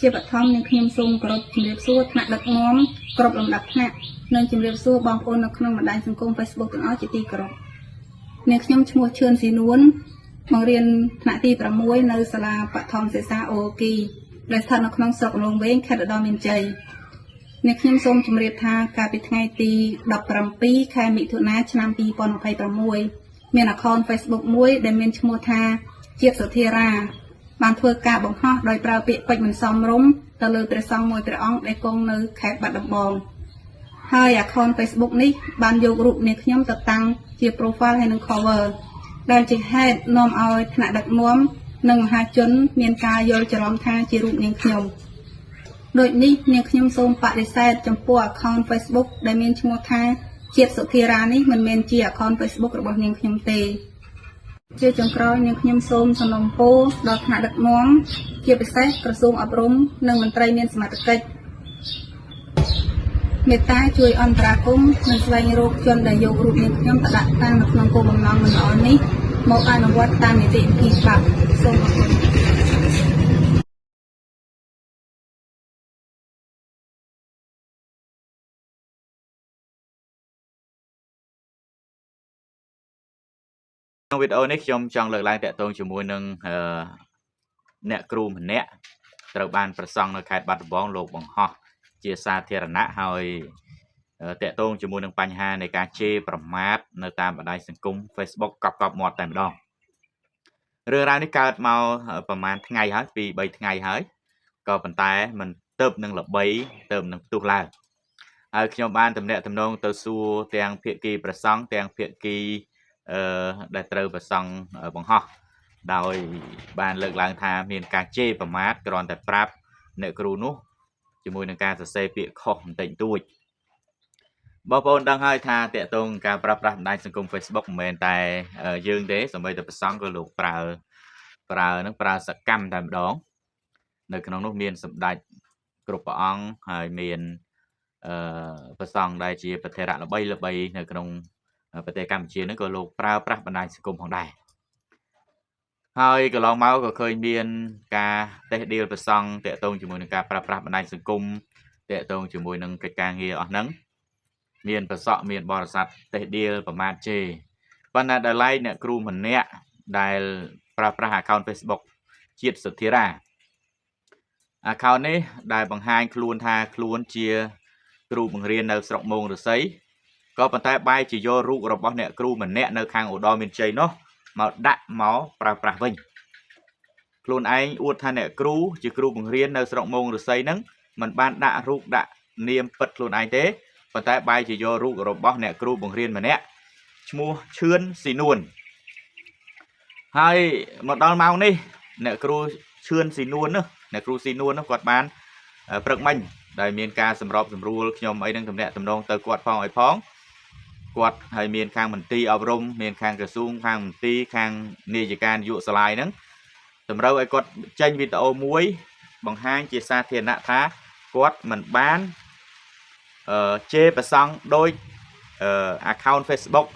ជាបឋមនឹងខ្ញុំសូមគោរពជំរាបសួរថ្នាក់ដឹកនាំគ្រប់លំដាប់ថ្នាក់និងជំរាបសួរបងប្អូននៅក្នុងបណ្ដាញសង្គម Facebook ទាំងអស់ជាទីគោរពអ្នកខ្ញុំឈ្មោះឈឿនស៊ីនួនមករៀនថ្នាក់ទី6នៅសាលាបឋមសិក្សាអូគីដែលស្ថិតនៅក្នុងស្រុកអន្លង់វែងខេត្តឧត្តរមានជ័យអ្នកខ្ញុំសូមជម្រាបថាកាលពីថ្ងៃទី17ខែមិថុនាឆ្នាំ2026មាន account Facebook មួយដែលមានឈ្មោះថាជាតិសុធារាបានធ្វើការបង្ហោះដោយប្រើពាក្យពេចន៍មិនសមរម្យទៅលើព្រះសង្ឃមួយព្រះអង្គដែលគង់នៅខេត្តបាត់ដំបងហើយ account Facebook នេះបានយករូបអ្នកខ្ញុំទៅតាំងជា profile ហើយនឹង cover ដែលជាហេតុនាំឲ្យថ្នាក់ដឹកនាំនិងមហាជនមានការយល់ច្រឡំថាជារូបនាងខ្ញុំដូចនេះនាងខ្ញុំសូមបដិសេធចំពោះ account Facebook ដែលមានឈ្មោះថាជាតិសុធារានេះមិនមែនជា account Facebook របស់នាងខ្ញុំទេជាចុងក្រោយនាងខ្ញុំសូមសំណូមពរដល់ថ្នាក់ដឹកនាំជាពិសេសក្រសួងអប់រំនិងមន្ត្រីមានសមត្ថកិច្ចមេត្តាជួយអន្តរាគមន៍និងស្វែងរកជនដែលយករូបនាងខ្ញុំទៅដាក់តាំងនៅក្នុងគោលបំណងមិនល្អនេះមកអនុវត្តតាមនីតិវិធីច្បាប់សូមអរគុណក្នុងវីដេអូនេះខ្ញុំចង់លើកឡើងតាក់ទងជាមួយនឹងអ្នកគ្រូម្នាក់ត្រូវបានប្រសង់នៅខេត្តបាត់ដំបងលោកបង្ហោះជាសាធារណៈហើយតាក់ទងជាមួយនឹងបញ្ហានៃការជេរប្រមាថនៅតាមបណ្ដាញសង្គម Facebook កប់មាត់តែម្ដងរឿងរ៉ាវនេះកើតមកប្រហែលថ្ងៃហើយពី3ថ្ងៃហើយក៏ប៉ុន្តែมันទៅនឹងល្បីទៅនឹងផ្ទុះឡើងហើយខ្ញុំបានទំនាក់ទំនងទៅសួរទាំងភាគីប្រសង់ទាំងភាគីដែលត្រូវប្រសង់បង្ហោះដោយបានលើកឡើងថាមានការជេរប្រមាថគ្រាន់តែប្រាប់អ្នកគ្រូនោះជាមួយនឹងការសរសេរពាក្យខុសបន្តិចបន្តួចបងប្អូនដឹងហើយថាតាក់ទងការប្រើប្រាស់បណ្ដាញសង្គម Facebook មិនមែនតែយើងទេសូម្បីតែប្រសង់ក៏លោកប្រើសកម្មតែម្ដងនៅក្នុងនោះមានសម្ដេចគ្រប់ព្រះអង្គហើយមានប្រសង់ដែលជាប្រធារៈល្បីនៅក្នុងប្រទេសកម្ពុជានឹងក៏លោកប្រើប្រាស់បណ្ដាញសង្គមផងដែរហើយកន្លងមកក៏ឃើញមានការតេះដៀលប្រសង់តាក់ទងជាមួយនឹងការប្រើប្រាស់បណ្ដាញសង្គមតាក់ទងជាមួយនឹងកិច្ចការងារអស់ហ្នឹងមានប្រសក់មានបរិស័ទតេះដៀលប្រមាថជេរប៉ុន្តែដល់ឡែកអ្នកគ្រូម្នាក់ដែលប្រើប្រាស់ account Facebook ជាតិសុធារា account នេះដែលបង្ហាញខ្លួនថាខ្លួនជាគ្រូបង្រៀននៅស្រុកមោងរស័យក៏ប៉ុន្តែបែរជាយករូបរបស់អ្នកគ្រូម្នាក់នៅខាងឧត្តរមានជ័យនោះមកដាក់មកប្រើប្រាស់វិញខ្លួនឯងអួតថាអ្នកគ្រូជាគ្រូបង្រៀននៅស្រុកមោងរស័យហ្នឹងមិនបានដាក់រូបដាក់នាមពិតខ្លួនឯងទេប៉ុន្តែបែរជាយករូបរបស់អ្នកគ្រូបង្រៀនម្នាក់ឈ្មោះឈឿនស៊ីនួនហើយមកដល់ម៉ោងនេះអ្នកគ្រូឈឿនស៊ីនួននោះអ្នកគ្រូស៊ីនួននោះគាត់បានព្រឹកមិញដែលមានការសម្របសម្រួលខ្ញុំអីនឹងទំនាក់ទំនងទៅគាត់ផងឲ្យផងគាត់ហើយមានខាងមន្ទីរអប់រំមានខាងក្រសួងខាងមន្ទីរខាងនាយិកានយុវសាលាហ្នឹងតម្រូវឲ្យគាត់ចេញវីដេអូមួយបង្ហាញជាសាធារណៈថាគាត់មិនបានជេរប្រសង់ដោយ account Facebook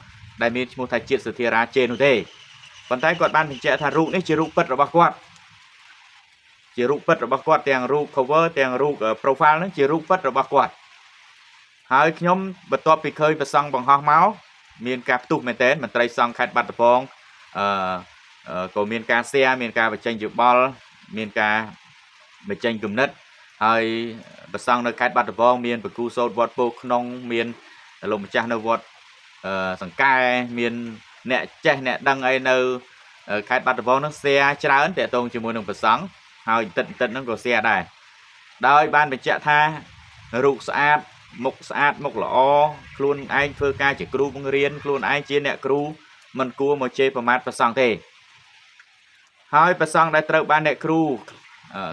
ដែលមានឈ្មោះថាជាតិសុធារាជេរនោះទេប៉ុន្តែគាត់បានបញ្ជាក់ថារូបនេះជារូបពិតរបស់គាត់ជារូបពិតរបស់គាត់ទាំងរូប cover ទាំងរូប profile ហ្នឹងជារូបពិតរបស់គាត់ហើយខ្ញុំបន្ទាប់ពីឃើញប្រសង់បង្ហោះមកមានការផ្ទុះមែនទែនមន្ត្រីសង្ឃខេត្តបាត់ដំបងក៏មានការ share មានការបញ្ចេញយោបល់មានការបញ្ចេញគំនិតហើយប្រសង់នៅខេត្តបាត់ដំបងមានបង្គូសូត្រវត្តពោធិ៍ក្នុងមានលោកម្ចាស់នៅវត្តសង្កែមានអ្នកចេះអ្នកដឹងអីនៅខេត្តបាត់ដំបងហ្នឹង share ច្រើនតាក់ទងជាមួយនឹងប្រសង់ហើយតិចហ្នឹងក៏ share ដែរដោយបានបញ្ជាក់ថារូបស្អាតមុខស្អាតមុខល្អខ្លួនឯងធ្វើការជាគ្រូបង្រៀនខ្លួនឯងជាអ្នកគ្រូមិនគួរមកជេរប្រមាថប្រសង់ទេហើយប្រសង់ដែលត្រូវបានអ្នកគ្រូ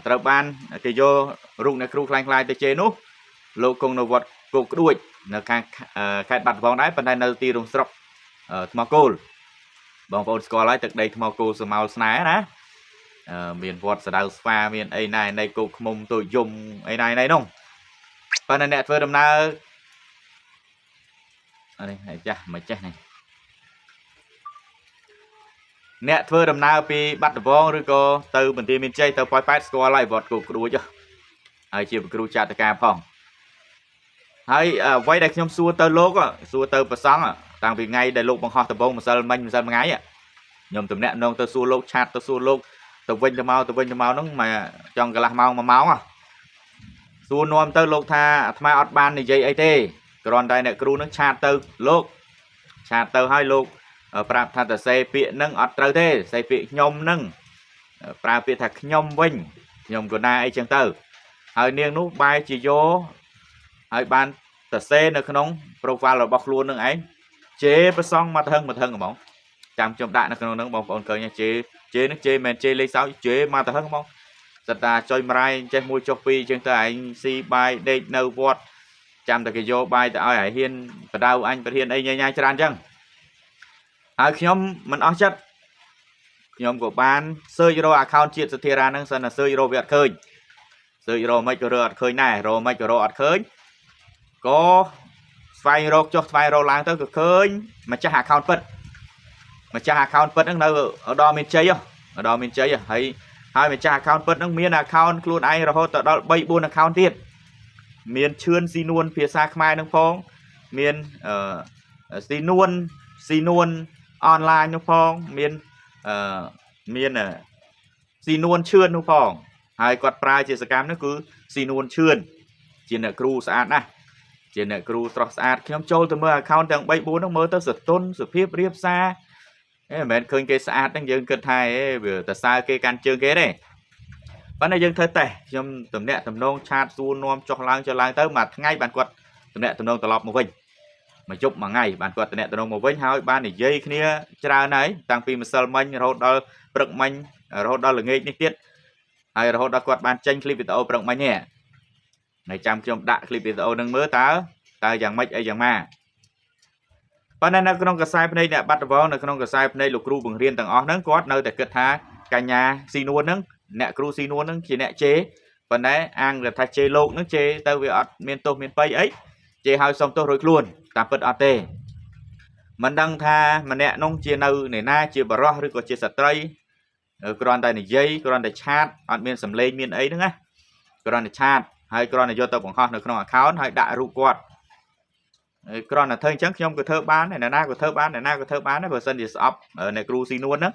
ត្រូវបានគេយករូបអ្នកគ្រូคล้ายៗទៅជេរនោះលោកគង់នៅវត្តគោកក្ដួចនៅខាងខេត្តបាត់ដំបងដែរប៉ុន្តែនៅទីរួមស្រុកថ្មគោលបងប្អូនស្គាល់ហើយទឹកដីថ្មគោលសមោលស្នេហ៍ណាមានវត្តសដៅស្វាមានអីណែនៃគោកឃ្មុំទូយំអីណែនោះប៉ុន្តែអ្នកធ្វើដំណើរនេះចាស់មិនចេះនេះអ្នកធ្វើដំណើរពីបាត់ដំបងឬក៏ទៅបន្ទាយមានជ័យទៅប៉ោយប៉ែតស្គាល់ហើយវត្តគោកក្ដួច ហើយជាគ្រូចាត់ការផងហើយអ្វីដែលខ្ញុំសួរទៅលោកសួរទៅប្រសង់តាំងពីថ្ងៃដែលលោកបង្ហោះដំបងម្សិលមិញម្សិលថ្ងៃខ្ញុំតំណាក់នងទៅសួរលោកឆាតទៅសួរលោកទៅវិញទៅមកហ្នឹងមកចង់កន្លះម៉ោង1ម៉ោងសួរនាំទៅលោកថាអាត្មាអត់បាននិយាយអីទេគ្រាន់តែអ្នកគ្រូនឹងឆាតទៅលោកឆាតទៅឲ្យលោកប្រាប់ថាតសេពាក្យនឹងអត់ត្រូវទេសេពាក្យខ្ញុំនឹងប្រើពាក្យថាខ្ញុំវិញខ្ញុំក៏ណាអីចឹងទៅហើយនាងនោះបែរជាយកហើយបានតសេនៅក្នុង profile របស់ខ្លួននឹងឯងជេប្រសងមកថឹងហ្មងចាំខ្ញុំដាក់នៅក្នុងហ្នឹងបងប្អូនឃើញជេនឹងជេមិនជេលេខសោជេមកថឹងហ្មងសិតតាចុយមរ៉ៃចេះមួយចុះពីរចឹងទៅឯងស៊ីបាយដេកនៅវត្តចាំតែគេយកបាយទៅឲ្យឲ្យហ៊ានបដៅអញប្រធានអីញ៉ាយច្រើនចឹងហើយខ្ញុំមិនអស់ចិត្តខ្ញុំក៏បាន search រក account ជាតិសធារាហ្នឹងសិនតែ search រកវាអត់ឃើញ search រកមិនក៏រកអត់ឃើញដែររកមិនក៏រកអត់ឃើញក៏ស្វែងរកចុះស្វែងរកឡើងទៅក៏ឃើញម្ចាស់ account ពិតហ្នឹងនៅឧត្តរមានជ័យហើយម្ចាស់ account ពិតហ្នឹងមាន account ខ្លួនឯងរហូតដល់ 3-4 account ទៀតមានឈឿនស៊ីនួនភាសាខ្មែរហ្នឹងផងមានស៊ីនួនអនឡាញនោះផងមានស៊ីនួនឈឿននោះផងហើយគាត់ប្រើជាសកម្មនោះគឺស៊ីនួនឈឿនជាអ្នកគ្រូស្អាតណាស់ជាអ្នកគ្រូស្រស់ស្អាតខ្ញុំចូលទៅមើល account ទាំង 3-4 ហ្នឹងមើលទៅសតុនសុភាពរៀបសារមិនមែនឃើញគេស្អាតហ្នឹងយើងគិតថាវាតសើគេកាន់ជើងគេទេប៉ុន្តែយើងធ្វើតេស្តខ្ញុំតំណាក់តំណងឆាតសួរនាំចុះឡើងទៅមួយថ្ងៃបានគាត់តំណាក់តំណងត្រឡប់មកវិញមកជប់មួយថ្ងៃបានគាត់តំណាក់តំណងមកវិញហើយបាននិយាយគ្នាច្រើនហើយតាំងពីម្សិលមិញរហូតដល់ព្រឹកមិញរហូតដល់ល្ងាចនេះទៀតហើយរហូតដល់គាត់បានចេញคลิปវីដេអូព្រឹកមិញនេះហើយចាំខ្ញុំដាក់คลิปវីដេអូនឹងមើលតើយ៉ាងម៉េចអីយ៉ាងម៉ាប៉ុន្តែនៅក្នុងកសែភ្នែកអ្នកបាត់ដំបងនៅក្នុងកសែភ្នែកលោកគ្រូបង្រៀនទាំងអស់ហ្នឹងគាត់នៅតែគិតថាកញ្ញាស៊ីនួនហ្នឹងអ្នកគ្រូស៊ីនួនហ្នឹងជាអ្នកជេប៉ុន្តែអាងថាជេលោកហ្នឹងជេទៅវាអត់មានទោសមានបៃអីជេឲ្យសុំទោសរួចខ្លួនតាមពិតអត់ទេមិនដឹងថាម្នាក់នោះជានៅនៃណាជាបរោះឬក៏ជាស្ត្រីគ្រាន់តែនិយាយគ្រាន់តែឆាតអត់មានសម្លេងមានអីហ្នឹងណាគ្រាន់តែឆាតហើយគ្រាន់តែយកទៅបង្ហោះនៅក្នុង account ហើយដាក់រូបគាត់គ្រាន់តែធ្វើអញ្ចឹងខ្ញុំក៏ធ្វើបានដែរអ្នកណាក៏ធ្វើបានដែរបើសិនជាស្អប់អ្នកគ្រូស៊ីនួនហ្នឹង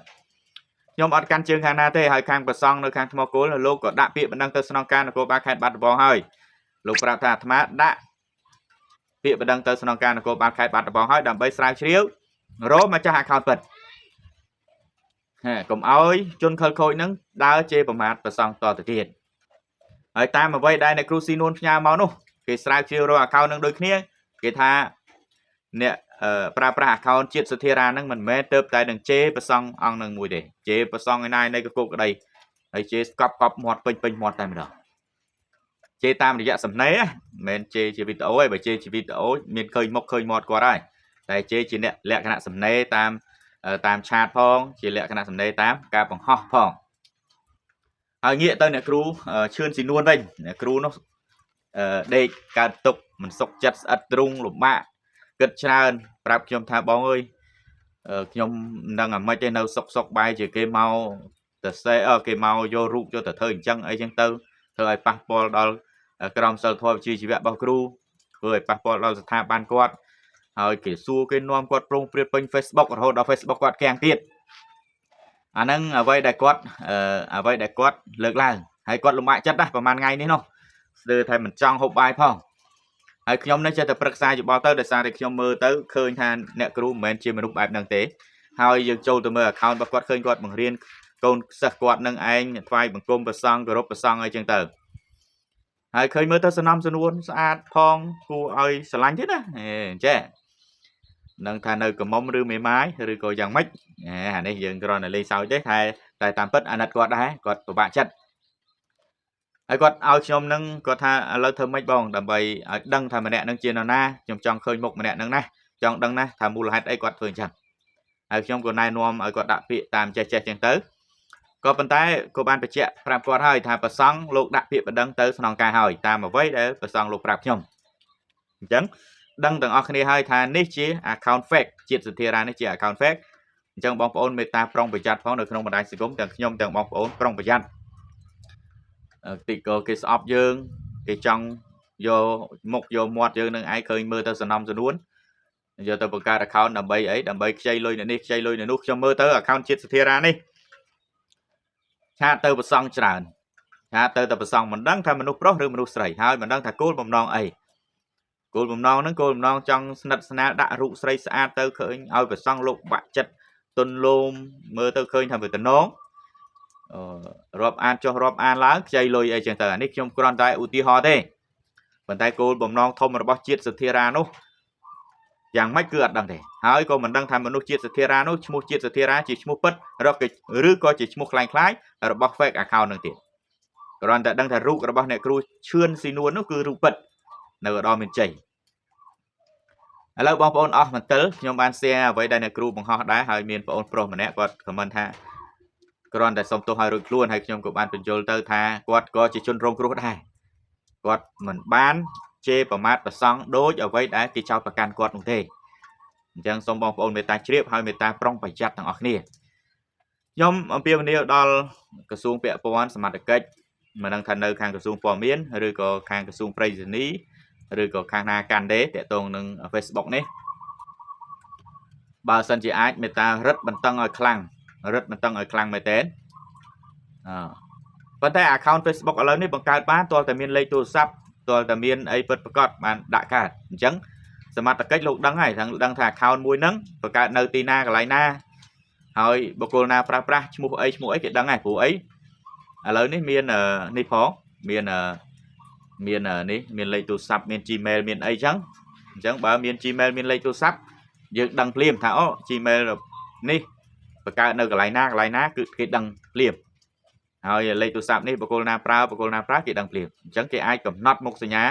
ខ្ញុំអត់កាន់ជើងខាងណាទេហើយខាងប្រសង់នៅខាងថ្មគោលលោកក៏ដាក់ពាក្យបណ្ដឹងទៅស្នងការនគរបាលខេត្តបាត់ដំបងហើយលោកប្រាប់ថាអាត្មាដាក់ពាក្យបណ្ដឹងទៅស្នងការនគរបាលខេត្តបាត់ដំបងហើយដើម្បីស្រាវជ្រាវរកម្ចាស់ account ពិតកុំឲ្យជនខិលខូចហ្នឹងដើរជេរប្រមាថប្រសង់តទៅទៀតហើយតាមអ្វីដែលអ្នកគ្រូស៊ីនួនផ្ញើមកនោះគេស្រាវជ្រាវរក account ហ្នឹងដូចគ្នាគេថាអ្នកប្រើប្រាស់ account ជាតិសធារាហ្នឹងមិនមែនទៅតែនឹងជេរប្រសង់អង្គនឹងមួយទេជេរប្រសង់ឯណានៃកគោកក្តីហើយជេរស្កប់មាត់ពេញមាត់តែម្ដងជេរតាមរយៈសំណេរមិនមែនជេរជាវីដេអូទេបើជេរជាវីដេអូមានឃើញមុខឃើញមាត់គាត់ហើយតែជេរជាអ្នកលក្ខណៈសំណេរតាមឆាតផងជាលក្ខណៈសំណេរតាមការបង្ហោះផងហើយងាកទៅអ្នកគ្រូឈឿនស៊ីនួនវិញអ្នកគ្រូនោះដេកកើតទុកមិនសុខចិត្តស្អិតទ្រូងលំបាកគិតច្រើនប្រាប់ខ្ញុំថាបងអើយខ្ញុំមិនដឹងអាម៉េចទេនៅសុកបាយជាគេមកទៅសេគេមកយករូបយកទៅធ្វើអញ្ចឹងអីចឹងទៅធ្វើឲ្យប៉ះពាល់ដល់ក្រមសីលធម៌វិជ្ជាជីវៈរបស់គ្រូធ្វើឲ្យប៉ះពាល់ដល់ស្ថាប័នគាត់ហើយគេសួរគេនាំគាត់ប្រងព្រាតពេញ Facebook រហូតដល់ Facebook គាត់កាំងទៀតអាហ្នឹងអ្វីដែលគាត់លើកឡើងហើយគាត់លំបាកចិត្តណាស់ប្រហែលថ្ងៃនេះនោះស្ទើរតែមិនចង់ហូបបាយផងហើយខ្ញុំនេះចេះតែប្រឹក្សាយោបល់ទៅដោយសារតែខ្ញុំមើលទៅឃើញថាអ្នកគ្រូមិនមែនជាមនុស្សបែបហ្នឹងទេហើយយើងចូលទៅមើល account របស់គាត់ឃើញគាត់បង្រៀនកូនសិស្សគាត់នឹងឯងថ្វាយបង្គំព្រះសង្ឃគោរពព្រះសង្ឃអីចឹងទៅហើយឃើញមើលទៅសំណំសំនួនស្អាតផងគួរឲ្យស្រឡាញ់ទេណាចេះនឹងថានៅកំមុំឬមេម៉ាយឬក៏យ៉ាងម៉េចអានេះយើងគ្រាន់តែលេងសើចទេតែតាមពិតអាណិតគាត់ដែរគាត់ពិបាកចិត្តហើយគាត់ឲ្យខ្ញុំនឹងគាត់ថាឥឡូវធ្វើម៉េចបងដើម្បីឲ្យដឹងថាម្នាក់នឹងជានរណាខ្ញុំចង់ឃើញមុខម្នាក់នឹងណាចង់ដឹងណាថាមូលហេតុអីគាត់ធ្វើអញ្ចឹងហើយខ្ញុំក៏ណែនាំឲ្យគាត់ដាក់ពាក្យតាមចេះចឹងទៅក៏ប៉ុន្តែក៏បានបញ្ជាក់ប្រាប់គាត់ហើយថាប្រសង់លោកដាក់ពាក្យបណ្ដឹងទៅស្នងការហើយតាមអ្វីដែលប្រសង់លោកប្រាប់ខ្ញុំអញ្ចឹងដឹងទាំងអស់គ្នាហើយថានេះជា account fake ជាតិសធារានេះជា account fake អញ្ចឹងបងប្អូនមេត្តាប្រុងប្រយ័ត្នផងនៅក្នុងបណ្ដាញសង្គមទាំងខ្ញុំទាំងបងប្អូនប្រុងប្រយ័ត្នតិចក៏គេស្អប់យើង cái trong vô mục vô mọt vô nâng ai khơi mơ tao sẵn nằm sẵn uốn giờ taoបង្កើត account ដើម្បីអីដើម្បីខ្ចីលុយនៅនេះខ្ចីលុយនៅនោះខ្ញុំមើលទៅ account ជាតិសធារានេះឆាតទៅប្រសង់ច្រើនឆាតទៅតែប្រសង់មិនដឹងថាមនុស្សប្រុសឬមនុស្សស្រីហើយមិនដឹងថាគោលបំណងអីគោលបំណងហ្នឹងគោលបំណងចង់ស្និទ្ធស្នាលដាក់រូបស្រីស្អាតទៅឃើញឲ្យប្រសង់លោកបាក់ចិត្តទុនលោមមើលទៅឃើញថាវាតំណងរាប់អានចុះរាប់អានឡើងខ្ចីលុយអីចឹងទៅអានេះខ្ញុំគ្រាន់តែឧទាហរណ៍ទេប៉ុន្តែគោលបំណងធំរបស់ជាតិសធារានោះយ៉ាងម៉េចគឺអត់ដឹងទេហើយក៏មិនដឹងថាមនុស្សជាតិសធារានោះឈ្មោះជាតិសធារាជាឈ្មោះពិតឬក៏ជាឈ្មោះคล้ายៗរបស់ fake account នឹងទៀតគ្រាន់តែដឹងថារូបរបស់អ្នកគ្រូឈឿនស៊ីនួននោះគឺរូបពិតនៅឧត្តរមានជ័យឥឡូវបងប្អូនអស់មន្ទិលខ្ញុំបាន share អ្វីដែលអ្នកគ្រូបង្ហោះដែរហើយមានបងប្អូនប្រុសម្នាក់គាត់ comment ថាគ្រាន់តែសុំទោសឲ្យរួចខ្លួនហើយខ្ញុំក៏បានបញ្យល់ទៅថាគាត់ក៏ជាជនរងគ្រោះដែរគាត់មិនបានជេរប្រមាថប្រសង់ដូចអ្វីដែលគេចោទប្រកាន់គាត់នោះទេអញ្ចឹងសូមបងប្អូនមេត្តាជ្រាបហើយមេត្តាប្រុងប្រយ័ត្នទាំងអស់គ្នាខ្ញុំអំពាវនាវដល់ក្រសួងពាក់ព័ន្ធសមត្ថកិច្ចមិនដឹងថានៅខាងក្រសួងព័ត៌មានឬក៏ខាងក្រសួងប្រៃសណីឬក៏ខាងណាកាន់ទេតាក់ទងនឹង Facebook នេះបើសិនជាអាចមេត្តារឹតបន្តឹងឲ្យខ្លាំងមែនទែនប៉ុន្តែ account Facebook ឥឡូវនេះបង្កើតបានទាល់តែមានលេខទូរស័ព្ទទាល់តែមានអីពិតប្រាកដបានដាក់កើតអញ្ចឹងសមត្ថកិច្ចលោកដឹងហើយដឹងថា account មួយហ្នឹងបង្កើតនៅទីណាកន្លែងណាហើយបុគ្គលណាប្រើប្រាស់ឈ្មោះអីគេដឹងហើយព្រោះអីឥឡូវនេះមាននេះផងមាននេះមានលេខទូរស័ព្ទមាន Gmail មានអីចឹងអញ្ចឹងបើមាន Gmail មានលេខទូរស័ព្ទយើងដឹងភ្លាមថាអូ Gmail នេះបង្កើតនៅកន្លែងណាគឺគេដឹងភ្លាមហើយលេខទូរស័ព្ទនេះបុគ្គលណាប្រើគេដឹងភ្លាមអញ្ចឹងគេអាចកំណត់មុខសញ្ញា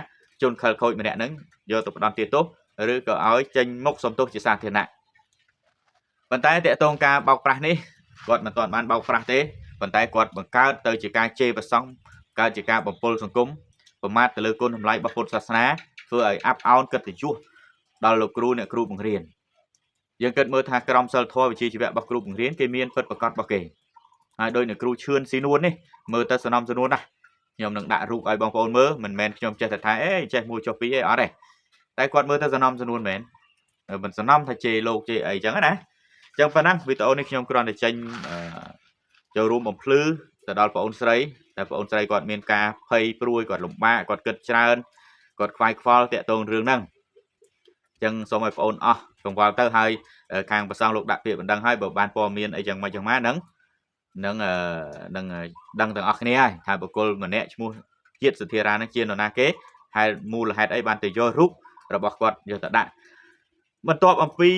ជនខិលខូចម្នាក់ហ្នឹងយកទៅផ្ដន់ទោសឬក៏ឲ្យចេញមុខសំទោសជាសាធារណៈប៉ុន្តែតកតងការបោកប្រាស់នេះគាត់មិនទាន់បានបោកប្រាស់ទេប៉ុន្តែគាត់បង្កើតទៅជាការជេរប្រសង់កើតជាការបំពុលសង្គមប្រមាថទៅលើគុណតម្លៃរបស់ពុទ្ធសាសនាធ្វើឲ្យអាប់អោនកិត្តិយសដល់លោកគ្រូអ្នកគ្រូបង្រៀនយើងគិតមើលថាក្រមសីលធម៌វិជ្ជាជីវៈរបស់គ្រូបង្រៀនគេមានពិតប្រាកដរបស់គេហើយដោយអ្នកគ្រូឈឿនស៊ីនួននេះមើលទៅសំណុំសំនួនណាខ្ញុំនឹងដាក់រូបឲ្យបងប្អូនមើលមិនមែនខ្ញុំចេះតែថាអេចេះមួយចុះពីរអីអត់ទេតែគាត់មើលទៅសំណុំសំនួនមែនមិនសំណុំថាជេរលោកជេរអីចឹងណាអញ្ចឹងប៉ុណ្ណឹងវីដេអូនេះខ្ញុំគ្រាន់តែចេញចូលរួមបំភ្លឺទៅដល់បងអូនស្រីតែបងអូនស្រីគាត់មានការភ័យព្រួយគាត់លំបាកគាត់គិតច្រើនគាត់ខ្វាយខ្វល់តាក់ទងរឿងហ្នឹងអញ្ចឹងសូមឲ្យបងអូនអស់កង្វល់ទៅហើយខាងប្រសងលោកដាក់ពាក្យបណ្ដឹងហើយបើបានព័ត៌មានអីយ៉ាងម៉េចយ៉ាងម៉ានឹងដឹងទាំងអស់គ្នាហើយថាបុគ្គលម្នាក់ឈ្មោះជាតិសធារានឹងជានរណាគេហើយមូលហេតុអីបានទៅយករូបរបស់គាត់យកទៅដាក់បន្ទាប់អំពី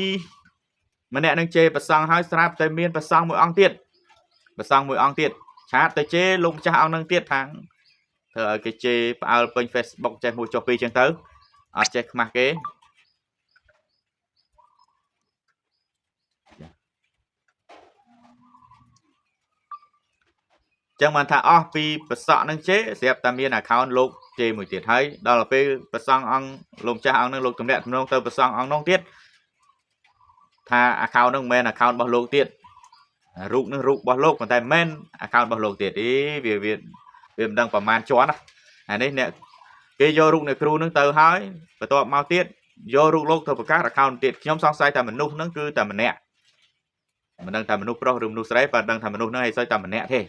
ម្នាក់នឹងជេរប្រសងហើយស្រាប់តែមានប្រសងមួយអង្គទៀតឆាតទៅជេរលោកម្ចាស់អង្គនឹងទៀតថាធ្វើឲ្យគេជេរផ្អើលពេញ Facebook ចេះមួយចុះពីរចឹងទៅអត់ចេះខ្មាស់គេចឹងបានថាអស់ពីប្រសក់នឹងជេរស្រាប់តែមាន account លោកជេរមួយទៀតហើយដល់ពេលប្រសងអង្គលោកម្ចាស់អង្គនឹងលោកតំណាក់ទំនងទៅប្រសងអង្គនោះទៀតថា account នឹងមិនមែន account របស់លោកទៀតរូបនឹងរូបរបស់លោកប៉ុន្តែមិនមែន account របស់លោកទៀតវាមិនដឹងប្រមាណជាន់ណាអានេះអ្នកគេយករូបអ្នកគ្រូនឹងទៅហើយបន្ទាប់មកទៀតយករូបលោកទៅបង្កើត account ទៀតខ្ញុំសង្ស័យថាមនុស្សនឹងគឺតែម្នាក់មិនដឹងថាមនុស្សប្រុសឬមនុស្សស្រីប៉ុន្តែដឹងថាមនុស្សនឹងឲ្យសើចតែម្នាក់ទេ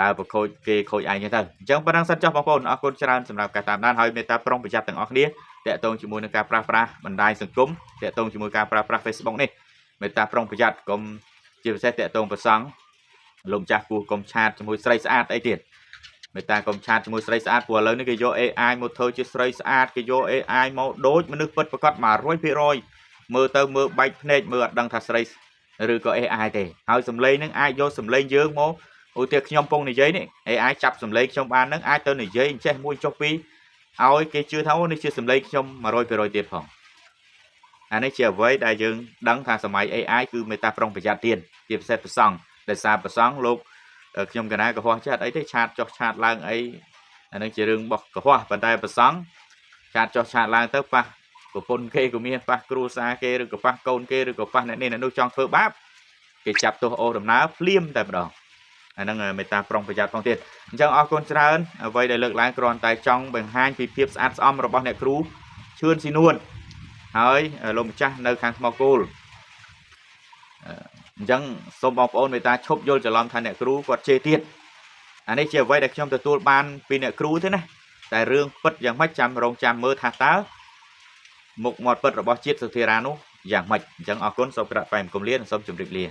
ដើរប្រខូចគេខូចឯងចឹងទៅអញ្ចឹងប៉ុណ្ណឹងសិនចុះបងប្អូនអរគុណច្រើនសម្រាប់ការតាមដានហើយមេត្តាប្រុងប្រយ័ត្នទាំងអស់គ្នាតាក់ទងជាមួយនឹងការប្រើប្រាស់បណ្ដាញសង្គមតាក់ទងជាមួយការប្រើប្រាស់ Facebook នេះមេត្តាប្រុងប្រយ័ត្នកុំជាពិសេសតាក់ទងប្រសង់លោកម្ចាស់គួរកុំឆាតជាមួយស្រីស្អាតអីទៀតមេត្តាកុំឆាតជាមួយស្រីស្អាតព្រោះឥឡូវនេះគេយក AI មកធ្វើជាស្រីស្អាតគេយក AI មកដូចមនុស្សពិតប្រាកដ 100% មើលទៅមើលបែកភ្នែកមើលអត់ដឹងថាស្រីឬក៏ AI ទេហើយសំឡេងនឹងអាចយកសំឡេងយើងមកឧទាហរណ៍ខ្ញុំពងនិយាយនេះ AI ចាប់សំឡេងខ្ញុំបាននឹងអាចទៅនិយាយចេះមួយចុះពីរឲ្យគេជឿថាអូនេះជាសំឡេងខ្ញុំ 100% ទៀតផងអានេះជាអ្វីដែលយើងដឹងថាសម័យ AI គឺមេត្តាប្រុងប្រយ័ត្នទៀតជាពិសេសប្រសង់ដែលសារប្រសង់លោកខ្ញុំកណាកុហកចាត់អីទេឆាតចុះឆាតឡើងអីអានេះជារឿងរបស់កុហកប៉ុន្តែប្រសង់ឆាតចុះឆាតឡើងទៅប៉ះប្រពន្ធគេក៏មានប៉ះគ្រួសារគេឬក៏ប៉ះកូនគេឬក៏ប៉ះអ្នកនេះអ្នកនោះចង់ធ្វើបាបគេចាប់ទោសអូដំណើរភ្លាមតែម្ដង អាហ្នឹងមេត្តាប្រុងប្រយ័ត្នផងទៀតអញ្ចឹងអរគុណច្រើនអ្វីដែលលើកឡើងគ្រាន់តែចង់បង្ហាញពីភាពស្អាតស្អំរបស់អ្នកគ្រូឈឿនស៊ីនួនហើយលោកម្ចាស់នៅខាងថ្មគោលអញ្ចឹងសូមបងប្អូនមេត្តាឈប់យល់ច្រឡំថាអ្នកគ្រូគាត់ជេរទៀតអានេះជាអ្វីដែលខ្ញុំទទួលបានពីអ្នកគ្រូទេណាតែរឿងពិតយ៉ាងម៉េចចាំរងចាំមើលថាតើមុខមាត់ពិតរបស់ជាតិសុធារានោះយ៉ាងម៉េចអញ្ចឹងអរគុណសូមក្រាបថ្វាយបង្គំលាសូមជម្រាបលា